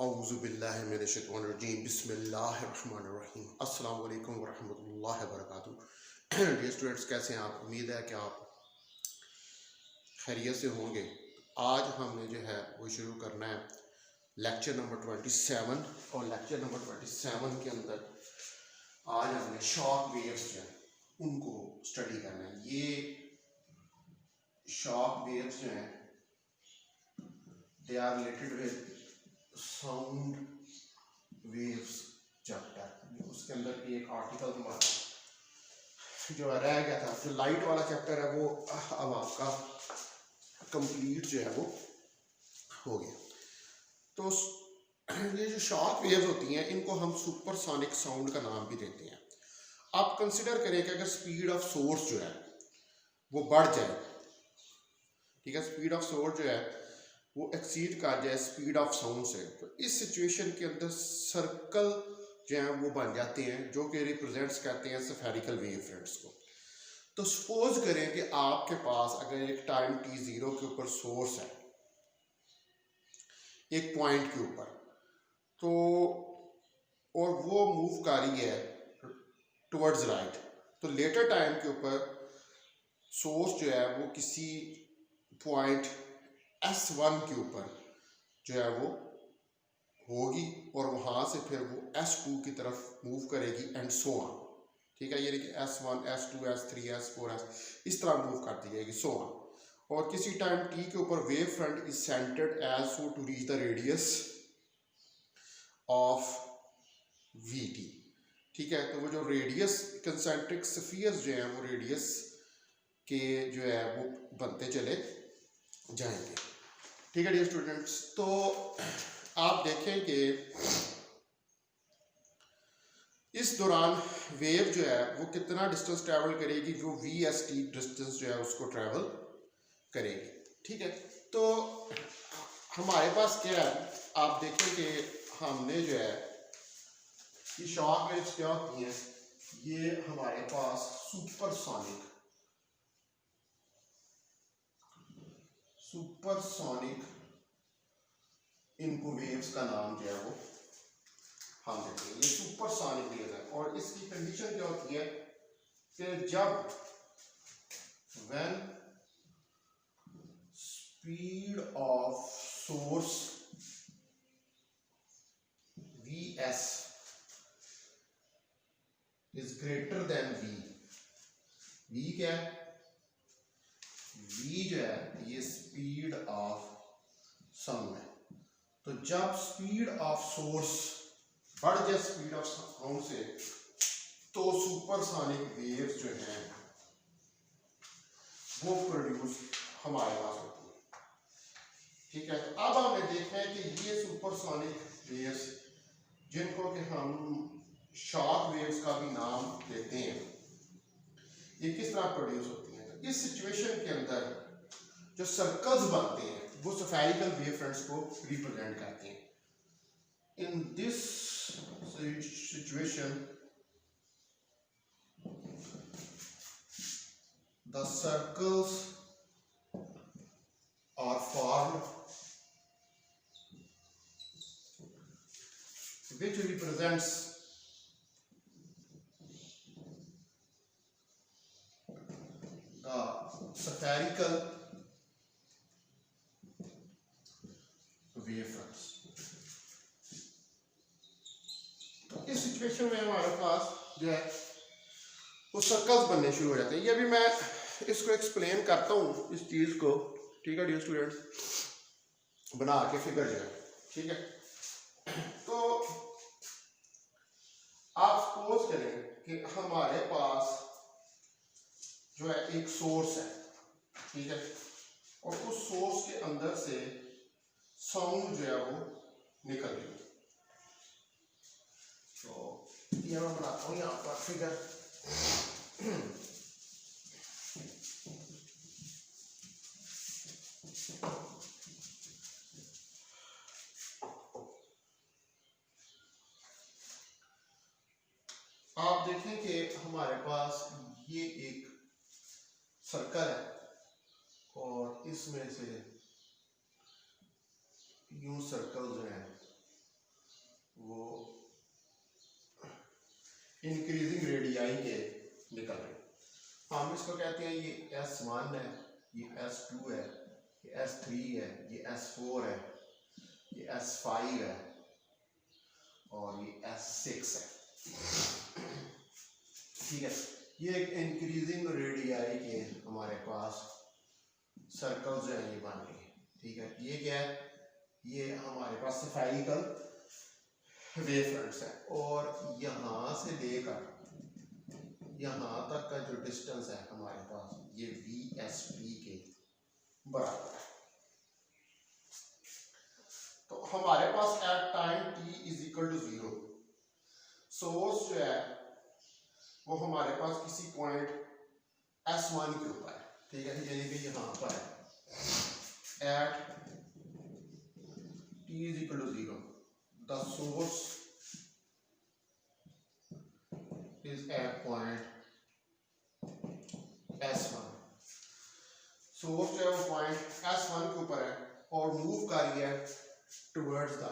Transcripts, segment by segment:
औज़ुबिल्लाहिमिनश्शैतानिर्रजीम बिस्मिल्लाहिर्रहमानिर्रहीम अस्सलामु अलैकुम वरहमतुल्लाहि वबरकातुहू। डियर स्टूडेंट्स, कैसे हैं आप? उम्मीद है कि आप खैरियत से होंगे। आज हमने जो है वो शुरू करना है लेक्चर नंबर 27 और लेक्चर नंबर 27 के अंदर आज हमने शॉक वेव्स जो है उनको स्टडी करना है। ये शॉक वेव्स जो हैं they are related with sound waves chapter. उसके अंदर भी एक आर्टिकल हमारा जो रह गया था, जो लाइट वाला चैप्टर है वो अब आपका कंप्लीट जो है वो हो गया। तो ये जो शॉक वेव्स होती हैं इनको हम सुपरसोनिक साउंड का नाम भी देते हैं। आप कंसिडर करें कि अगर स्पीड ऑफ सोर्स जो है वो बढ़ जाए, ठीक है, स्पीड ऑफ सोर्स जो है वो एक्सीड कर जाए स्पीड ऑफ साउंड से, तो इस सिचुएशन के अंदर सर्कल जो हैं वो बन जाते हैं जो कि रिप्रेजेंट्स करते हैं स्फेरिकल वेव फ्रंट्स को। तो सपोज करें कि आपके पास अगर एक टाइम t0 के ऊपर सोर्स है एक पॉइंट के ऊपर, तो और वो मूव कर रही है टुवर्ड्स राइट, तो लेटर टाइम के ऊपर सोर्स जो है वो किसी पॉइंट S1 के ऊपर जो है वो होगी और वहाँ से फिर वो S2 की तरफ मूव करेगी एंड सो ऑन। ठीक है, ये देखिए S1, S2, S3, S4, इस तरह मूव करती जाएगी सो ऑन। और किसी टाइम t के ऊपर wave front is centred as so to reach the radius of Vt। ठीक है, तो वो जो रेडियस कंसेंट्रिक स्फीयर्स जो हैं वो रेडियस के जो है वो बनते चले जाएंगे। ठीक है डियर स्टूडेंट्स, तो आप देखें कि इस दौरान वेव जो है वो कितना डिस्टेंस ट्रैवल करेगी, जो VST डिस्टेंस जो है उसको ट्रैवल करेगी। ठीक है, तो हमारे पास क्या है, आप देखें कि हमने जो है ये शॉक वेव्स क्या होती हैं, ये हमारे पास सुपरसोनिक इनको वेव्स का नाम जो है वो हम देते हैं। ये सुपरसोनिक वेव्स है और इसकी कंडीशन क्या होती है कि जब when speed of source Vs is greater than V क्या है, V जो है ये स्पीड ऑफ साउंड है। तो जब स्पीड ऑफ सोर्स बढ़ जाए स्पीड ऑफ साउंड से, तो सुपरसोनिक वेव्स जो हैं वो प्रोड्यूस हमारे पास होती है। ठीक है, तो अब हमें देखना है कि ये सुपरसोनिक वेव्स जिनको कि हम शॉक वेव्स का भी नाम देते हैं, ये किस तरह प्रोड्यूस होती हैं। तो इस सिचुएशन के अंदर जो सर्कल्स बनते हैं वो स्फेरिकल वेव फ्रंट्स को रिप्रेजेंट करते हैं। In this situation the circles are formed which represents the spherical wave fronts। तो इस सिचुएशन में हमारे पास जो है वो सर्कल्स बनने शुरू हो जाते हैं। ये भी मैं इसको एक्सप्लेन करता हूँ इस चीज़ को। ठीक है डियर स्टूडेंट्स, बना के फिगर जो है, ठीक है। तो आप सपोज करें कि हमारे पास जो है एक सोर्स है, ठीक है, और उस सोर्स के अंदर से साउंड जो है वो निकल रही है। तो ये मैं बनाता हूँ यहाँ पर फिगर। आप देखें कि हमारे पास ये एक सर्कल है और इसमें से यूं सर्कल जो है इंक्रीजिंग रेडियाई के निकल रहे। हम इसको कहते हैं ये S1 है, ये S2 है, ये S3 है, ये S4 है, ये S5 है और ये S6 है। ठीक है, ये एक इंक्रीजिंग रेडियाई के हमारे पास सर्कल्स जो है ये बन रही है। ठीक है, ये क्या है, ये हमारे पास स्फेरिकल वेव फ्रंट्स है और यहाँ से लेकर यहाँ तक का जो डिस्टेंस है हमारे पास ये VSP के बराबर है। तो हमारे पास at time t is equal to 0 source जो है वो हमारे पास किसी पॉइंट S1 के ऊपर है। ठीक है, यानी कि यहाँ पर है at t is equal to 0 the source is at point S1। Source जो है वो पॉइंट S1 के ऊपर है और मूव कर रही है टुवर्ड्स द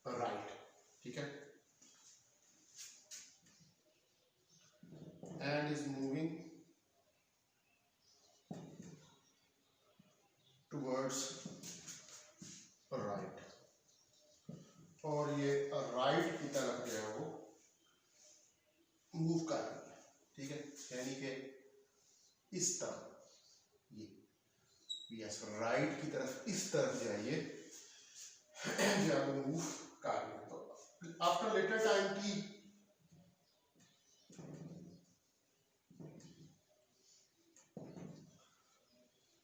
राइट। ठीक है, and is moving towards right और ये राइट की तरफ जो है वो मूव कर रही है। ठीक है, यानी कि इस तरफ ये राइट की तरफ, इस तरफ जो है ये जो है वो मूव कर रही है। तो आफ्टर लेटर टाइम t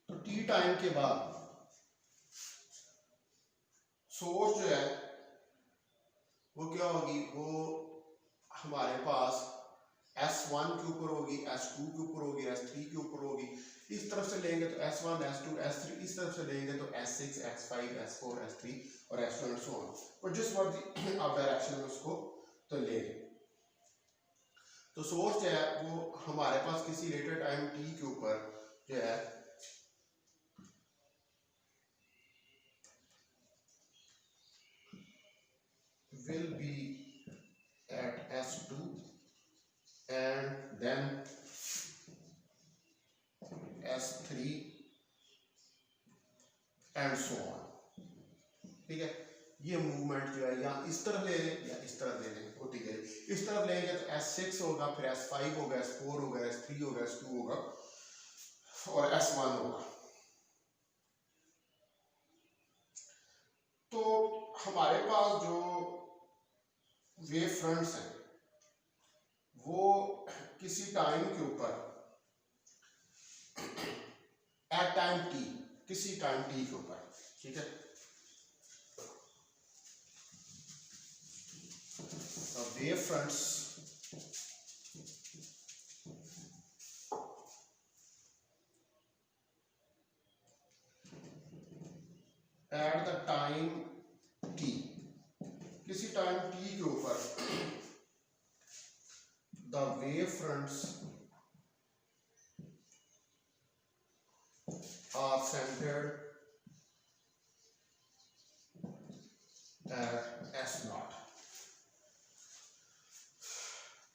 तो t टाइम के बाद सोर्स जो है वो क्या होगी, वो हमारे पास S1 के ऊपर होगी, S2 के ऊपर होगी, S3 के ऊपर होगी। इस तरफ से लेंगे तो S1, S2, S3, इस तरफ से लेंगे तो S6, S5, S4, S3 और S2 एंड सो ऑन। और जिस मर्जी आप डायरेक्शन में उसको तो ले लें। तो सोर्स जो है वो हमारे पास किसी लेटर टाइम t के ऊपर जो है will be at S2 and then S3 and so on। ठीक है, ये मूवमेंट जो है या इस तरफ ले लें या इस तरफ ले लें, होती है। इस तरफ लेंगे तो S6 होगा, फिर S5 होगा, S4 होगा, S3 होगा, S2 होगा और S1 होगा। तो हमारे पास जो वेव फ्रंट्स हैं वो किसी टाइम के ऊपर एट टाइम t, किसी टाइम t के ऊपर। ठीक है, wave fronts at the time t, किसी टाइम t के ऊपर the wave fronts are centered at S0।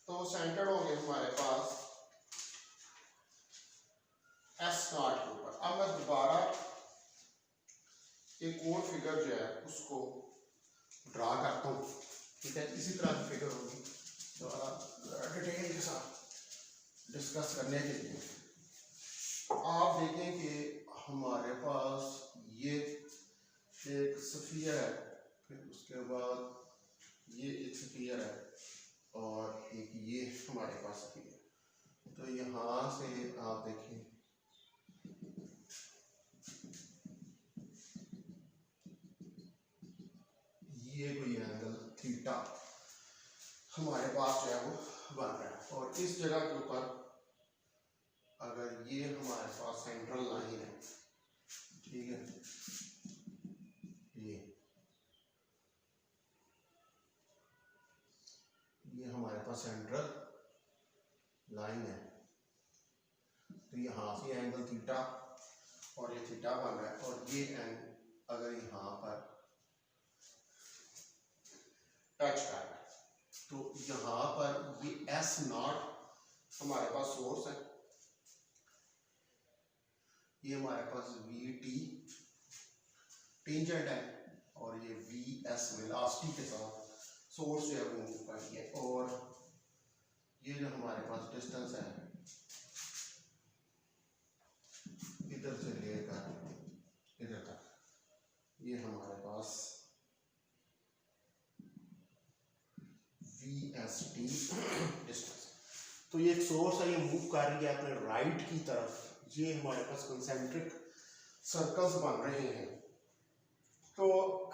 तो सेंटर्ड होंगे हमारे पास S0 के ऊपर। अब मैं दोबारा एक और फिगर जो है उसको ड्रा करता हूँ। ठीक है, इसी तरह की फिगर होगी दोबारा डिटेल के साथ डिस्कस करने के लिए। आप देखें कि हमारे पास ये एक स्फीयर है, फिर उसके बाद ये एक स्फीयर है और एक ये हमारे पास स्फीयर। तो यहाँ से आप देखें ये कोई एंगल थीटा हमारे पास जो है वो बन रहा है और इस जगह के ऊपर अगर ये हमारे पास सेंट्रल लाइन है, ठीक है, ये हमारे पास सेंट्रल लाइन है। तो यहाँ से एंगल थीटा और ये थीटा बन रहा है और ये एंगल अगर यहाँ पर टच कर रहा है तो यहाँ पर ये एस नॉट हमारे पास सोर्स है, ये हमारे पास वी टी टेंजेंट है, और ये वी एस वेलोसिटी के साथ सोर्स जो है वो मूव कर रही है। और ये जो हमारे पास डिस्टेंस है इधर से लेकर इधर तक, ये हमारे पास वी एस टी डिस्टेंस। तो ये एक सोर्स है, ये मूव कर रही है अपने राइट की तरफ। ये हमारे पास कंसेंट्रिक सर्कल्स बन रहे हैं। तो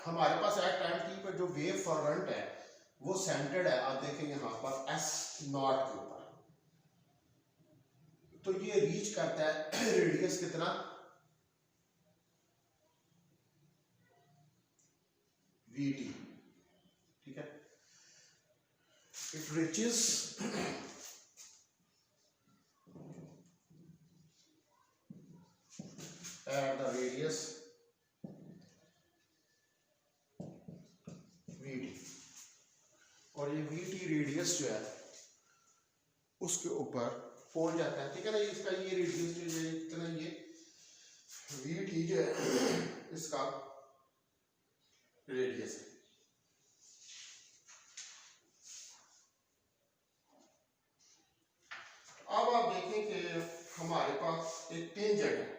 हमारे पास एट टाइम टी पर जो वेव फ्रंट है वो सेंटर्ड है, आप देखें यहाँ पर एस नॉट के ऊपर। तो ये रीच करता है रेडियस कितना, वी टी, ठीक है। It reaches at the radius VT, और ये VT रेडियस जो है उसके ऊपर पहुंच जाता है, ठीक है ना। इसका ये रेडियस जो है इतना, ये VT जो है इसका रेडियस है। अब आप देखें कि हमारे पास एक टेंजेंट है,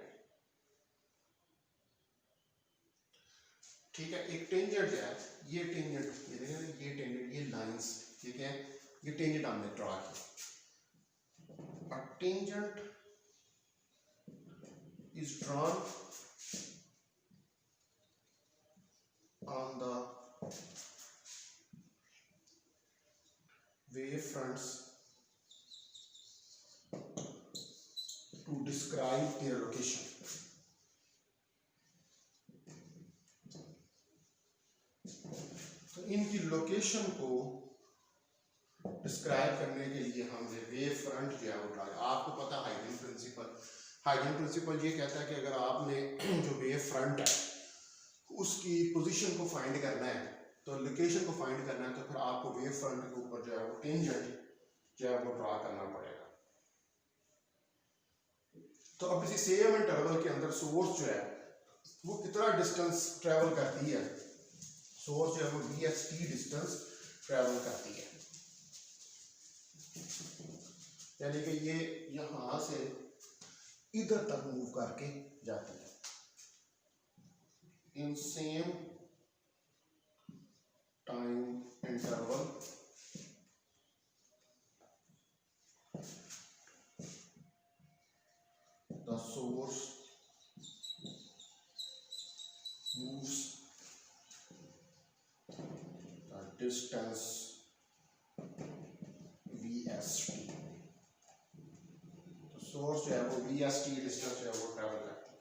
ठीक है। एक टेंजेंट जो है, ये टेंजेंट, ये देखें ना, ये टेंजेंट, ये लाइंस, ठीक है, ये टेंजेंट हमने ड्रा किया। A tangent is drawn on the wave fronts to describe their location. तो इनकी लोकेशन को डिस्क्राइब करने के लिए हमने वेव फ्रंट जो है वो ड्रा। आपको पता है हाइगन प्रिंसिपल, हाइगन प्रिंसिपल ये कहता है कि अगर आपने जो वेव फ्रंट है उसकी पोजीशन को फाइंड करना है, तो लोकेशन को फाइंड करना है, तो फिर आपको वेव फ्रंट के ऊपर जो है वो टेंजेंट जो है वो ड्रा करना पड़ेगा। तो अब इसी सेम इंटरवल के अंदर सोर्स जो है वो कितना डिस्टेंस ट्रेवल करती है, सोर्स जो है वो we S T distance travel करती है, यानी कि ये यहां से इधर तक मूव करके जाती है in same time interval. The source moves the distance VST। तो सोर्स जो है वो VST डिस्टेंस जो है वो ट्रैवल करती है।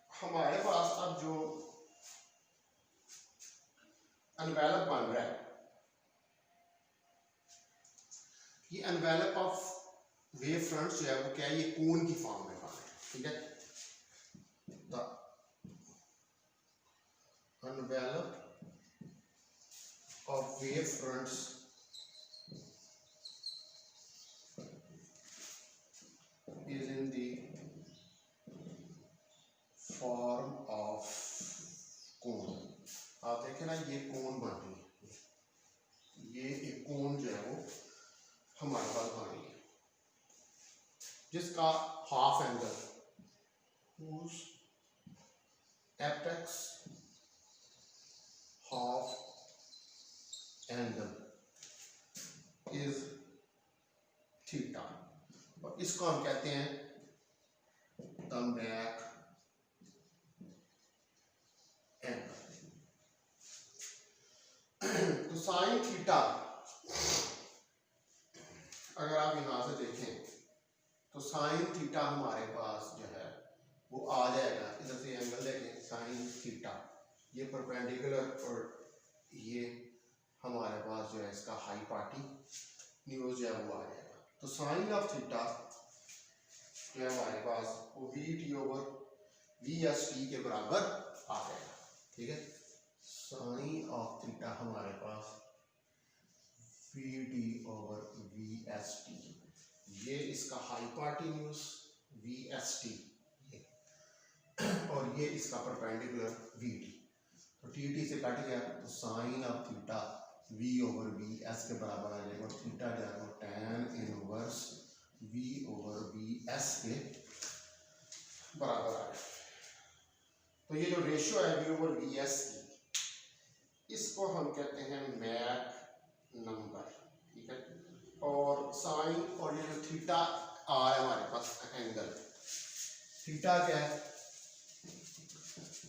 हमारे पास अब जो एनवेलप बन रहा है, ये एनवेलप ऑफ वेव फ्रंट जो है वो क्या है, ये कोन की फॉर्म में बन रहा है, ठीक है। The envelope of wave fronts is in the form of cone. आप देखें ना, ये कोन बन रही है, ये एक कोन जो है वो हमारे पास बन रही है, जिसका half angle whose apex half angle is theta, और इसको हम कहते हैं द मैक एंगल। तो साइन थीटा अगर आप यहां से देखें तो साइन थीटा हमारे पास जो है वो आ जाएगा, इधर से एंगल देखें साइन थीटा, ये परपेंडिकुलर, और ये हमारे पास जो है इसका हाइपोटेन्यूज जो है वो आ जाएगा। तो साइन ऑफ थीटा जो है हमारे पास वो we T over V S T के बराबर आ जाएगा। ठीक है, साइन ऑफ थीटा हमारे पास V T over V S T, ये इसका हाइपोटेन्यूज वी एस टी और ये इसका परपेंडिकुलर वी टी। तो टी टी से कट गया तो sine of theta V over V S के बराबर आ जाएगा और थीटा जाएगा tan inverse V over V S के बराबर आ जाएगा। तो ये जो रेशियो है वी ओवर वी एस की, इसको हम कहते हैं मैक नंबर। ठीक है, और साइन और ये जो थीटा आर है हमारे पास एंगल, थीटा क्या है,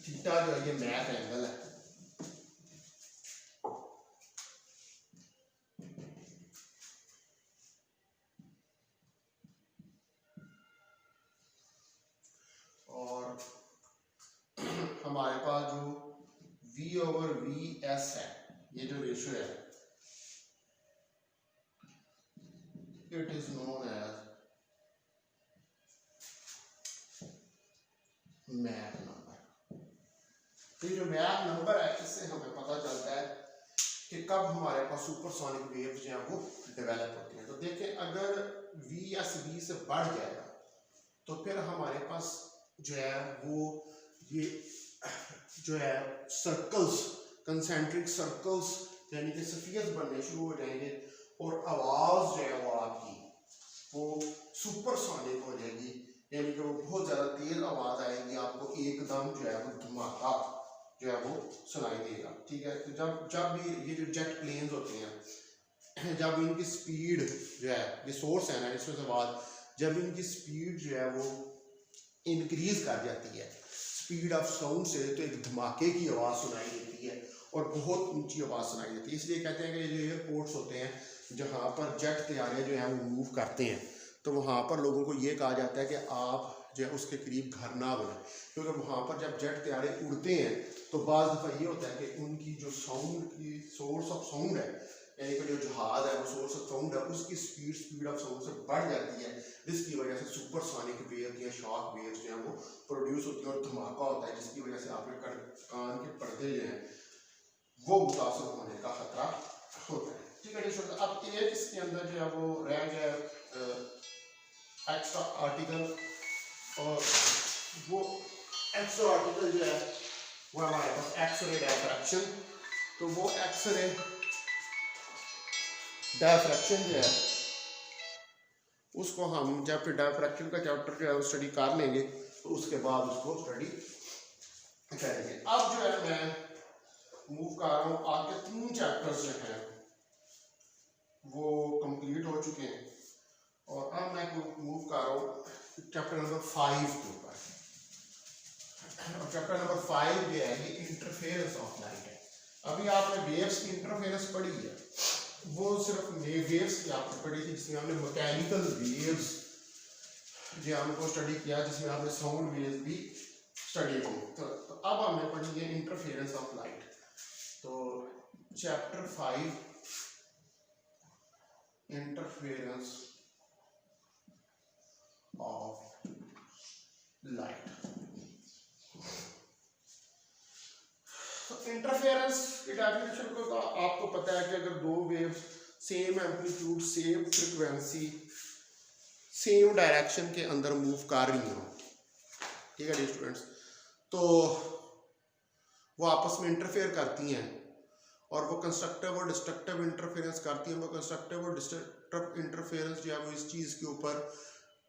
थीटा जो है ये मैक एंगल है। और हमारे पास जो v ओवर वी एस है, ये जो रेशियो है, it is known as Mach number. तो ये जो मैक नंबर है, इससे हमें पता चलता है कि कब हमारे पास सुपरसोनिक वेव्स जो है वो डेवलप होती हैं। तो देखें, अगर वी एस वी से बढ़ जाएगा तो फिर हमारे पास जो है वो ये जो है सर्कल्स, कंसेंट्रिक सर्कल्स यानी कि सफियत बनने शुरू हो जाएंगे और आवाज जो है वो आपकी वो सुपरसोनिक हो जाएगी, यानी कि वो बहुत ज़्यादा तेज आवाज आएगी, आपको एकदम जो है वो धमाका जो है वो सुनाई देगा। ठीक है, तो जब भी ये जो जेट प्लेन्स होते हैं, जब इनकी स्पीड जो है, ये सोर्स है ना इसमें से बाद, जब इनकी स्पीड जो है वो इंक्रीज कर जाती है स्पीड ऑफ साउंड से, तो एक धमाके की आवाज़ सुनाई देती है और बहुत ऊंची आवाज़ सुनाई देती है। इसलिए कहते हैं कि जो एयरपोर्ट्स होते हैं जहाँ पर जेट तैयारे जो हैं वो मूव करते हैं, तो वहाँ पर लोगों को ये कहा जाता है कि आप जो है उसके करीब घर ना बनाए, क्योंकि वहाँ पर जब जेट तैयारे उड़ते हैं तो बाज़ दफ़ा ये होता है कि उनकी जो साउंड की सोर्स ऑफ साउंड है, यानी कि जो जहाज़ है वो सोर्स ऑफ साउंड है, उसकी स्पीड ऑफ साउंड से बढ़ जाती है, जिसकी वजह से सुपरसोनिक वेव या शॉक वेव्स जो हैं वो प्रोड्यूस होती है और धमाका होता है, जिसकी वजह से आपके कान के पर्दे जो हैं वो मुतासर होने का खतरा होता है। ठीक है, अब एक इसके अंदर जो है वो रह गया एक्स्ट्रा आर्टिकल, और वो एक्स्ट्रा आर्टिकल जो है वो हमारे पास एक्सरे डायफ्रैक्शन। तो वो एक्सरे डायफ्रैक्शन जो है उसको हम जब फिर डायफ्रैक्शन का चैप्टर जो है वो स्टडी कर लेंगे तो उसके बाद उसको स्टडी करेंगे। अब जो है मैं मूव कर रहा हूँ, आगे 3 चैप्टर्स जो हैं वो कंप्लीट हो चुके हैं और अब मैं मूव कर रहा हूँ चैप्टर नंबर 5 के ऊपर। और चैप्टर नंबर 5 जो है ये इंटरफेरेंस ऑफ लाइट है। अभी आपने वेव्स की इंटरफेरेंस पढ़ी है, वो सिर्फ वेव्स की आपने पढ़ी थी, जिसमें हमने मैकेनिकल वेव्स जो हमको स्टडी किया, जिसमें आपने साउंड वेव्स भी स्टडी की। तो अब हमने पढ़ी है इंटरफेरेंस ऑफ लाइट। तो चैप्टर 5 इंटरफेरेंस ऑफ लाइट। तो इंटरफेरेंस की डेफिनेशन को आपको पता है कि अगर दो waves same amplitude, same frequency, same direction के अंदर मूव कर रही हो, ठीक है स्टूडेंट्स, तो वो आपस में इंटरफेयर करती हैं और वो कंस्ट्रक्टिव और डिस्ट्रक्टिव इंटरफेरेंस करती हैं। वो कंस्ट्रक्टिव और डिस्ट्रक्टिव इंटरफेरेंस जो है वो इस चीज़ के ऊपर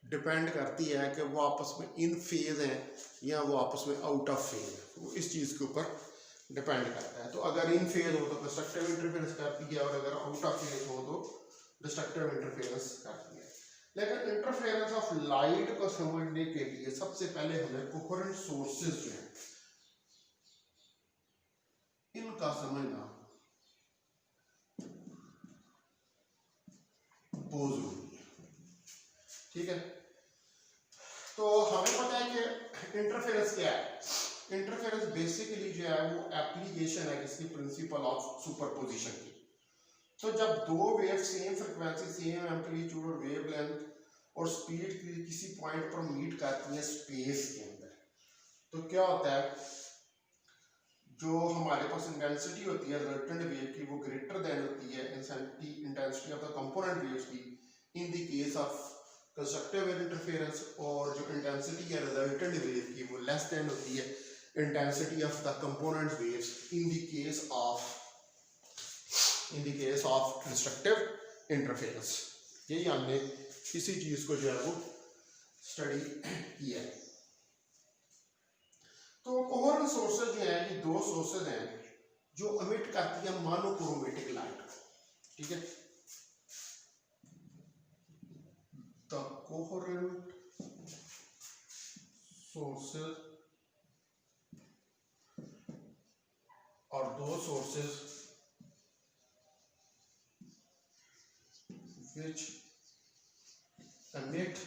डिपेंड करती है कि वो आपस में इन फेज हैं या वो आपस में आउट ऑफ फेज है, वो इस चीज़ के ऊपर डिपेंड करता है। तो अगर इन फेज हो तो कंस्ट्रक्टिव इंटरफेरेंस करती है और अगर आउट ऑफ फेज हो तो डिस्ट्रक्टिव इंटरफेरेंस करती है। लेकिन इंटरफेरेंस ऑफ लाइट को समझने के लिए सबसे पहले हमें कोहेरेंट सोर्सेज जो है इनका समझना बहुत जरूरी है। ठीक है, तो हमें पता है कि इंटरफेरेंस क्या है। इंटरफेरेंस बेसिकली जो है वो एप्लीकेशन है किसकी, प्रिंसिपल ऑफ सुपरपोजिशन की। तो जब दो wave same frequency, same amplitude और वेवलेंथ और स्पीड की किसी पॉइंट पर मीट करती है स्पेस के अंदर, तो क्या होता है, जो हमारे पास इंटेंसिटी होती है रिजल्टेंट वेव की वो ग्रेटर देन होती है intensity of the component waves की in the case of constructive wave interference, और जो इंटेंसिटी है रिजल्टेंट वेव की वो लेस देन होती है intensity of the component waves in the case of constructive interference. यही हमने इसी चीज को जो है वो स्टडी किया है। तो कोहेरेंट सोर्सेज जो है, ये दो सोर्सेज हैं जो एमिट करती है मोनोक्रोमेटिक लाइट, ठीक है। द कोहेरेंट सोर्सेज और दो sources which emit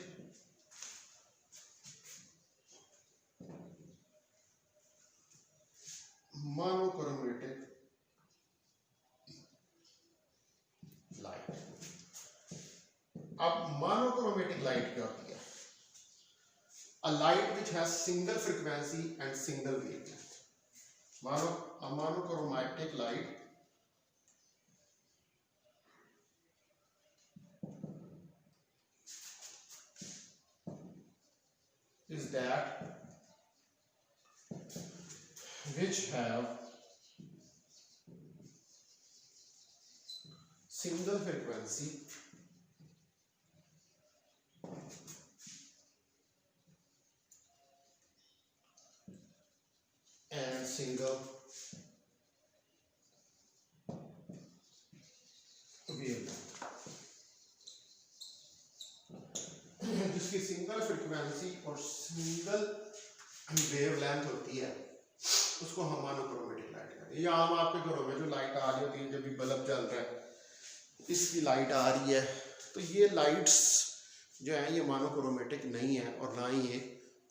monochromatic light। अब monochromatic light क्या होती है? A light which has single frequency and single wavelength। A monochromatic light is that which have single frequency and single wavelength, जिसकी single frequency और single wavelength होती है उसको हम मोनोक्रोमेटिक लाइट कहते हैं। ये आम आपके घरों में जो लाइट आ रही होती है, जब भी बल्ब जल रहा है इसकी लाइट आ रही है, तो ये लाइट्स जो है ये मोनोक्रोमेटिक नहीं है और ना ही ये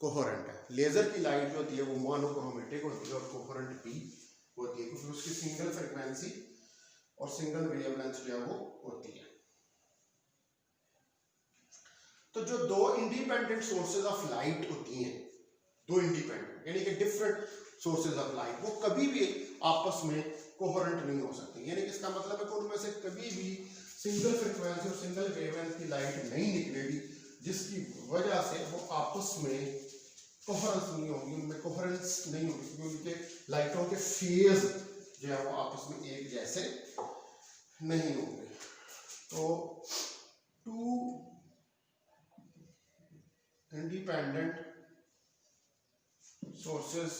कोहेरेंट है। लेज़र की लाइट जो होती है वो मोनोक्रोमेटिक होती है और कोहेरेंट भी होती है, क्योंकि उसकी सिंगल फ्रीक्वेंसी और सिंगल वेवलेंथ जो है वो होती है। तो जो दो इंडिपेंडेंट सोर्सेज ऑफ लाइट होती हैं, दो इंडिपेंडेंट यानी कि डिफरेंट सोर्सेज ऑफ लाइट, वो कभी भी आपस में कोहेरेंट नहीं हो सकती। यानी कि इसका मतलब है कि उनमें से कभी भी सिंगल फ्रीक्वेंसी और सिंगल वेवलेंथ की लाइट नहीं निकलेगी, जिसकी वजह से वो आपस में कोहेरेंस नहीं होगी, उनमें कोहेरेंस नहीं होगी, क्योंकि उनके लाइटों के फेज जो है वो आपस में एक जैसे नहीं होंगे। तो to independent sources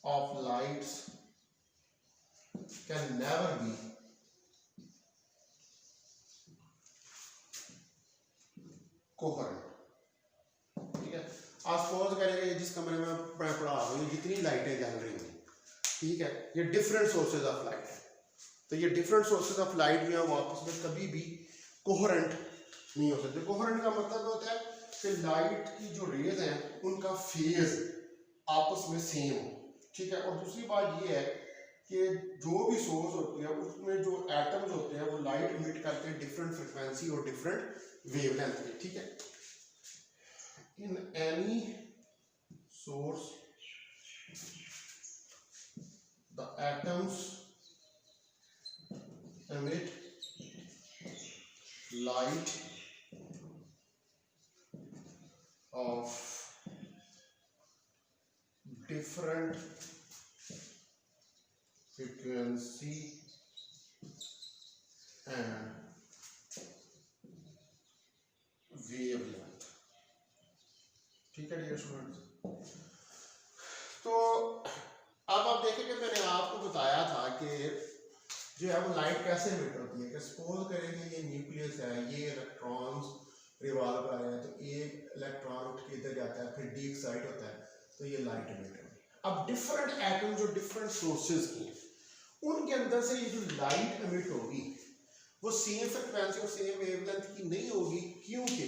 of lights can never be coherent, ठीक है। आप सपोज करेंगे जिस कमरे में मैं पढ़ा रहा हूँ, जितनी लाइटें जल रही हैं, ठीक है, ये डिफरेंट सोर्सेज ऑफ लाइट है। तो ये डिफरेंट सोर्सेज ऑफ लाइट जो है वो आपस में कभी भी कोहेरेंट नहीं हो सकते। कोहेरेंट का मतलब होता है कि लाइट की जो रेज हैं उनका फेज आपस में सेम हो, ठीक है। और दूसरी बात ये है कि जो भी सोर्स होती है उसमें जो एटम्स होते हैं वो लाइट इमिट करते हैं डिफरेंट फ्रीक्वेंसी और डिफरेंट वेवलेंथ के, ठीक है। In any source the atoms emit light of different frequency and wavelength, ठीक है डियर स्टूडेंट्स। तो अब आप देखें कि मैंने आपको बताया था कि जो है वो लाइट कैसे इमिट होती है। कि सपोज करें कि ये न्यूक्लियस है, ये इलेक्ट्रॉन्स रिवॉल्व कर रहे हैं, तो एक इलेक्ट्रॉन उठ के इधर जाता है, फिर डी एक्साइट होता है, तो ये लाइट इमिट होगी। अब डिफरेंट एटम जो डिफरेंट सोर्सेज की, उनके अंदर से ये जो लाइट इमिट होगी वो सेम फ्रिक्वेंसी और सेम वेवलेंथ की नहीं होगी, क्योंकि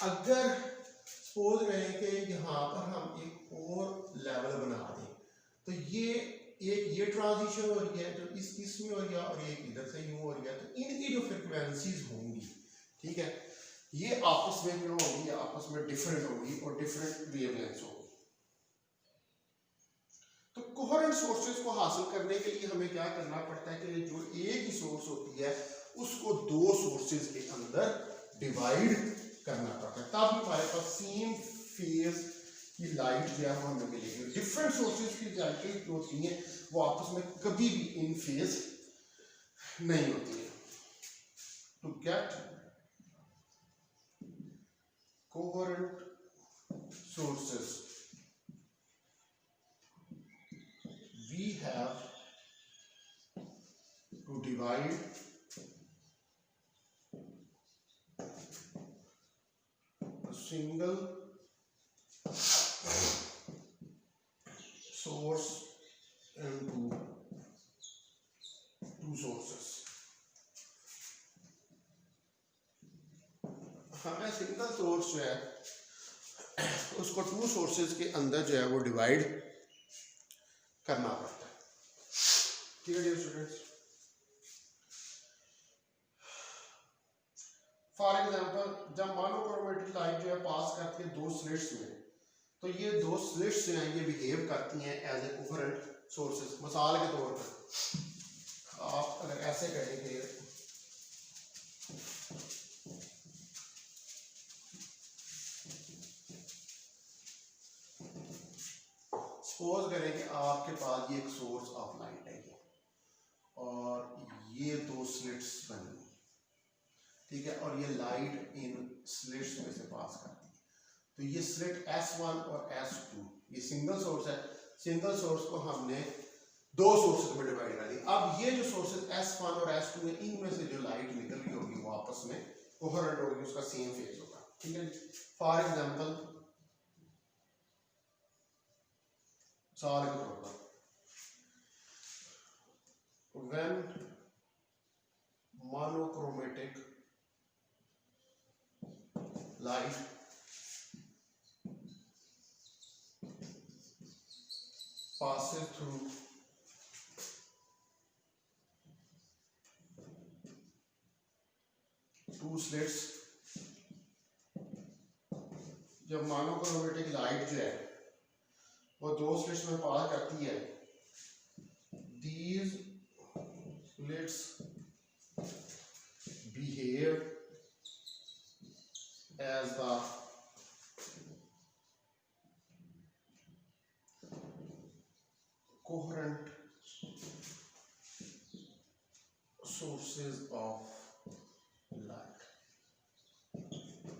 अगर सपोज करें कि यहाँ पर हम एक और लेवल बना दें, तो ये एक ये ट्रांजिशन हो रही है तो इसमें हो गया और एक इधर से यूं हो गया, तो इनकी जो फ्रिक्वेंसीज होंगी, ठीक है, ये आपस में क्यों होगी, ये आपस में डिफरेंट होगी और डिफरेंट वेवलेंथ्स होगी। तो कोहेरेंट सोर्सेज को हासिल करने के लिए हमें क्या करना पड़ता है कि जो एक ही सोर्स होती है उसको दो सोर्सेज के अंदर डिवाइड करना पड़ता है, तब हमारे पास सेम फेज की लाइट जो है वो हमें मिलेगी। डिफरेंट सोर्सेज की लाइट जो होती है वो आपस में कभी भी इन फेज नहीं होती है। To get coherent sources we have to divide a single source into two sources। हमें सिंगल सोर्स जो है उसको टू सोर्सेज के अंदर जो है वो डिवाइड करना पड़ता है, ठीक है डियर स्टूडेंट्स। फॉर एग्जांपल जब मोनोक्रोमेटिक लाइट जो है पास करती है दो स्लिट्स में, तो ये दो स्लिट्स जो हैं ये बिहेव करती हैं एज ए कोहेरेंट सोर्सेज। मिसाल के तौर पर आप अगर ऐसे करेंगे, सपोज करें कि आपके पास ये एक सोर्स ऑफ लाइट है ये, और ये दो स्लिट्स बनी, ठीक है, और ये लाइट इन स्लिट्स में से पास करती है। तो ये स्लिट S1 और S2 ये सिंगल सोर्स है, सिंगल सोर्स को हमने दो सोर्सेज में डिवाइड कर दिया। अब ये जो सोर्सेज S1 और S2 है इनमें से जो लाइट निकल रही होगी वो आपस में कोहेरेंट होगी, उसका सेम फेज होगा, ठीक है। फॉर एग्जांपल मिसाल के तौर पर when monochromatic light passes through two slits, जब मोनोक्रोमेटिक लाइट जो है वो दो स्लिट्स में पास करती है, these slits behave as the coherent sources of light।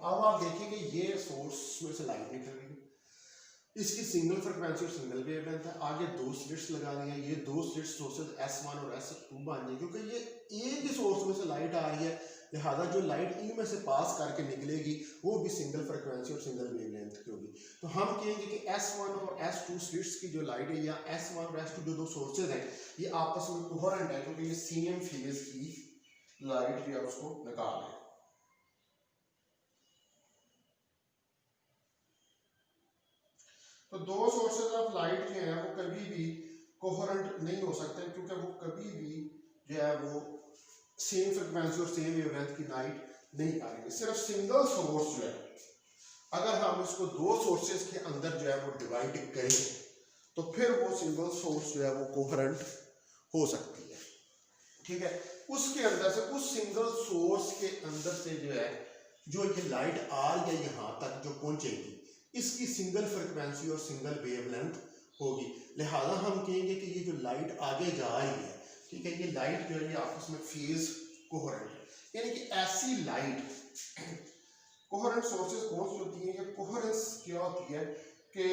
अब आप देखेंगे ये सोर्स में से लाइट निकल रही है, इसकी सिंगल फ्रिक्वेंसी और सिंगल वेवलेंथ है, आगे दो स्लिट्स लगा दी हैं, ये दो स्लिट्स सोर्सेज S1 और S2 बन जाए, क्योंकि ये एक ही सोर्स में से लाइट आ रही है, लिहाजा जो लाइट इनमें से पास करके निकलेगी वो भी सिंगल फ्रिक्वेंसी और सिंगल वेवलेंथ की होगी। तो हम कहेंगे कि S1 और S2 स्लिट्स की जो लाइट है या S1 और S2 जो दो सोर्सेज हैं ये आपस में कोहेरेंट है, क्योंकि ये सेम फेज की लाइट जो है उसको निकाल रहे हैं। तो दो सोर्सेज ऑफ लाइट जो है वो कभी भी कोहेरेंट नहीं हो सकते, क्योंकि वो कभी भी जो है वो सेम फ्रिक्वेंसी और सेम वेवलेंथ की लाइट नहीं करेंगे। सिर्फ सिंगल सोर्स जो है अगर हम इसको दो सोर्सेज के अंदर जो है वो डिवाइड करें तो फिर वो सिंगल सोर्स जो है वो कोहेरेंट हो सकती है, ठीक है। उसके अंदर से उस सिंगल सोर्स के अंदर से जो है जो ये लाइट आ रही है यहाँ तक जो पहुंचेगी इसकी सिंगल फ्रिक्वेंसी और सिंगल वेवलेंथ होगी, लिहाजा हम कहेंगे कि ये जो लाइट आगे जा रही है, ठीक है, ये लाइट जो है ये आपस में फेज कोहेरेंट है। यानी कि ऐसी लाइट कोहेरेंट सोर्सेज कौन सी होती हैं, ये कोहेरेंस क्या होती है कि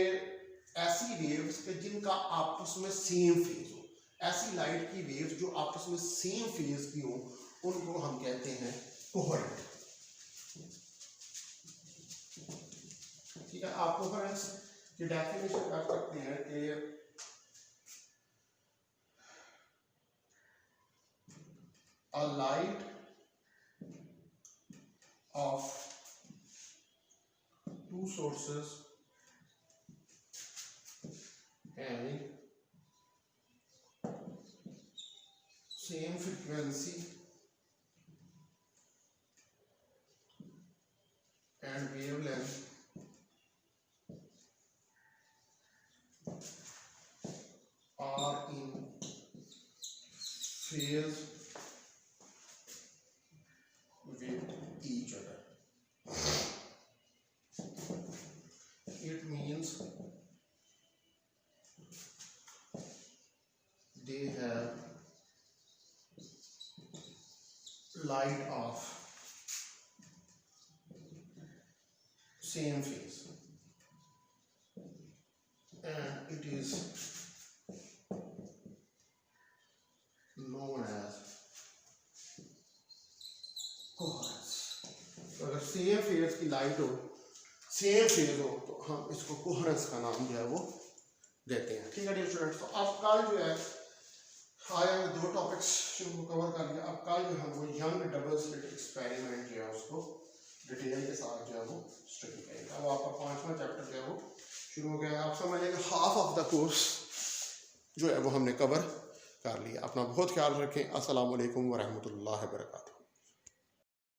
ऐसी वेव्स के जिनका आपस में सेम फेज हो, ऐसी लाइट की वेव्स जो आपस में सेम फेज की हो उनको हम कहते हैं कोहेरेंट, ठीक है। आप कोहेरेंस की डेफिनेशन कर सकते हैं कि a light of two sources having frequency and wavelength are in phase with each other. It means they have light of same phase, and it is known as coherence. तो अगर same phase की light हो, same phase हो, तो हम इसको coherence का नाम जो है वो देते हैं। ठीक है डियर स्टूडेंट्स, तो अब कल जो है आज हमने 2 टॉपिक्स को कवर कर लिया। अब कल जो है वो यंग डबल स्लिट एक्सपेरिमेंट जो है उसको डिटेल के साथ जो है वो स्टडी करेंगे। अब आपका 5वां चैप्टर जो है वो शुरू हो गया है। आप समझ लेंगे हाफ ऑफ द कोर्स जो है वो हमने कवर कर लिया। अपना बहुत ख्याल रखें। अस्सलाम वालेकुम व रहमतुल्लाहि व बरकातहू।